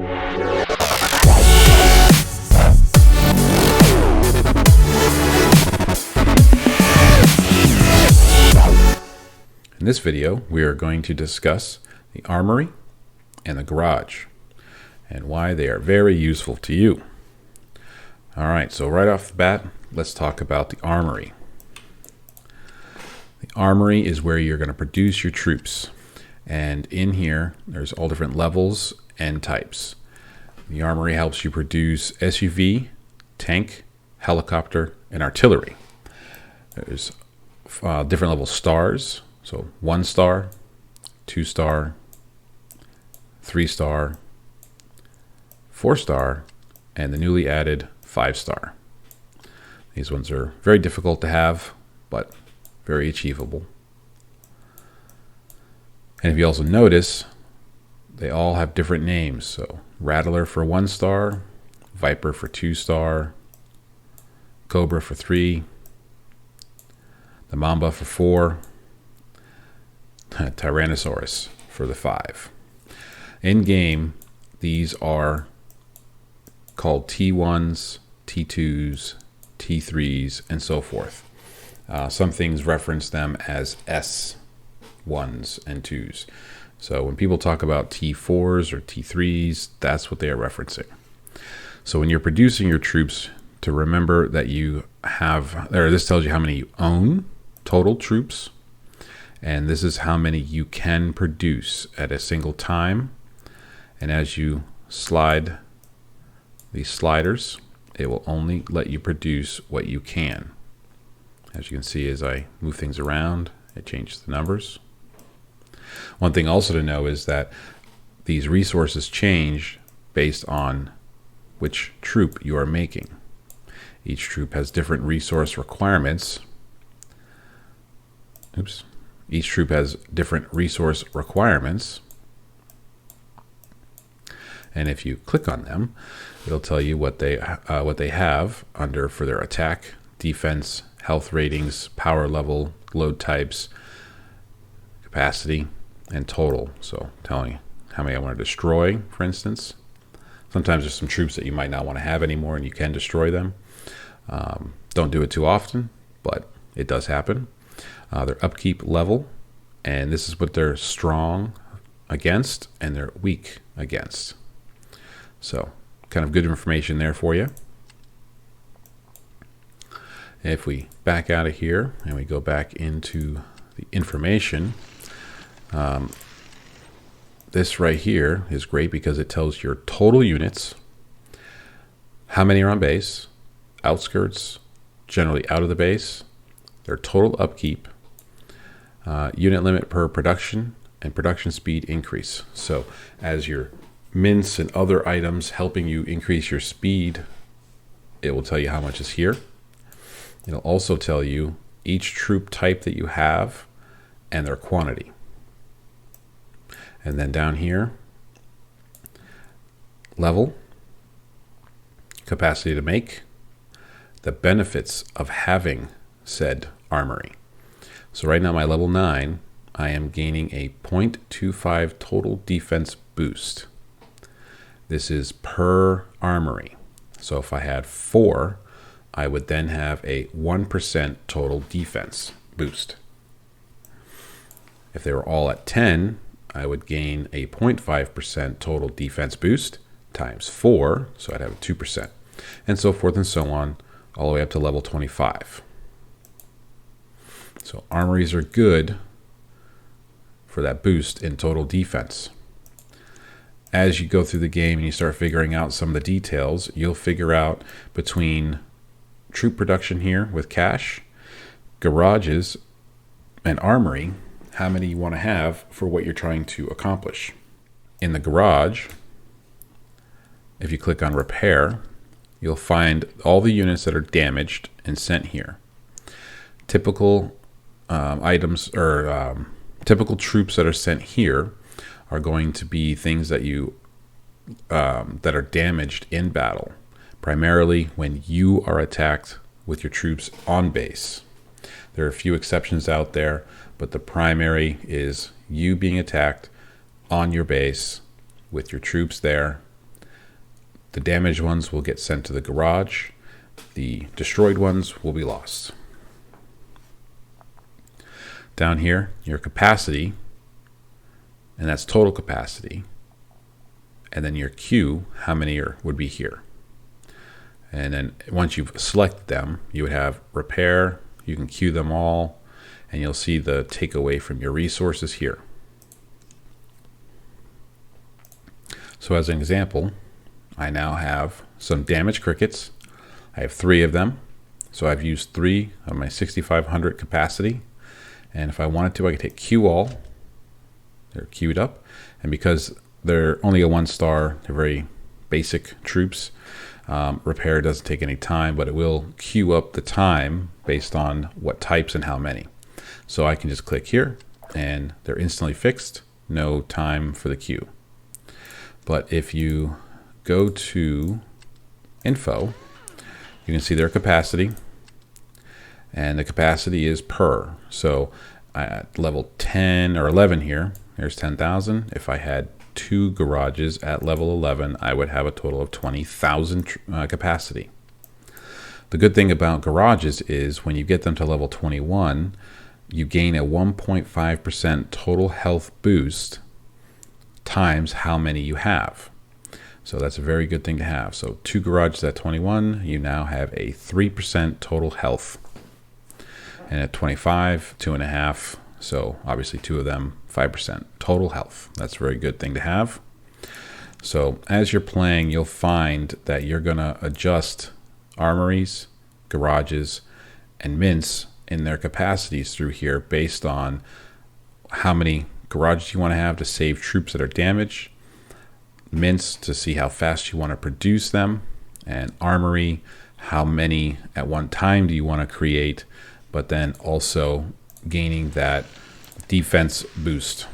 In this video, we are going to discuss the Armory and the Garage and why they are very useful to you. All right, so right off the bat, let's talk about the Armory. The Armory is where you're going to produce your troops. And in here, there's all different levels and types. The Armory helps you produce SUV, tank, helicopter, and artillery. There's different level stars. So 1 star, 2 star, 3 star, 4 star, and the newly added 5 star. These ones are very difficult to have, but very achievable. And if you also notice, they all have different names. So Rattler for 1 star, Viper for 2 star, Cobra for 3, the Mamba for 4, Tyrannosaurus for the 5. In game, these are called T1s, T2s, T3s, and so forth. Some things reference them as S1s and 2s. So when people talk about T4s or T3s, that's what they are referencing. So when you're producing your troops, to remember that you have, or this tells you how many you own, total troops, and this is how many you can produce at a single time. And as you slide these sliders, it will only let you produce what you can. As you can see, as I move things around, it changes the numbers. One thing also to know is that these resources change based on which troop you are making. Each troop has different resource requirements. Each troop has different resource requirements. And if you click on them, it'll tell you what they have under for their attack, defense, health ratings, power level, load types, capacity, and total. So telling you how many I want to destroy, for instance. Sometimes there's some troops that you might not want to have anymore and you can destroy them. Don't do it too often, but it does happen. Their upkeep level, and this is what they're strong against and they're weak against. So kind of good information there for you. If we back out of here and we go back into the information, this right here is great because it tells your total units, how many are on base, outskirts, generally out of the base, their total upkeep, unit limit per production, and production speed increase. So as your mints and other items helping you increase your speed, it will tell you how much is here. It'll also tell you each troop type that you have and their quantity. And then down here, level, capacity to make, the benefits of having said armory. So right now my level 9, I am gaining a 0.25 total defense boost. This is per armory. So if I had 4, I would then have a 1% total defense boost. If they were all at 10, I would gain a 0.5% total defense boost times 4, so I'd have a 2%, and so forth and so on, all the way up to level 25. So armories are good for that boost in total defense. As you go through the game and you start figuring out some of the details, you'll figure out between troop production here with cash, garages, and armory, how many you want to have for what you're trying to accomplish. In the garage, if you click on repair, you'll find all the units that are damaged and sent here. Typical items or typical troops that are sent here are going to be things that you that are damaged in battle, primarily when you are attacked with your troops on base. There are a few exceptions out there, but the primary is you being attacked on your base with your troops there The damaged ones will get sent to the garage. The destroyed ones will be lost. Down here, your capacity, and that's total capacity. And then your queue, how many would be here. And then once you've selected them, you would have repair. You can queue them all, and you'll see the takeaway from your resources here. So as an example, I now have some damaged crickets. I have 3 of them. So I've used 3 of my 6,500 capacity. And if I wanted to, I could hit queue all. They're queued up. And because they're only a 1-star, they're very basic troops. Repair doesn't take any time, but it will queue up the time based on what types and how many. So I can just click here and they're instantly fixed. No time for the queue. But if you go to info, you can see their capacity, and the capacity is per. So at level 10 or 11 here, there's 10,000. If I had 2 garages at level 11, I would have a total of 20,000 capacity. The good thing about garages is when you get them to level 21, you gain a 1.5% total health boost times how many you have. So that's a very good thing to have. So 2 garages at 21, you now have a 3% total health. And at 25, 2.5. So obviously 2 of them, 5% total health. That's a very good thing to have. So as you're playing, you'll find that you're going to adjust armories, garages, and mints in their capacities through here based on how many garages you want to have to save troops that are damaged, mints to see how fast you want to produce them, and armory, how many at one time do you want to create, but then also gaining that defense boost.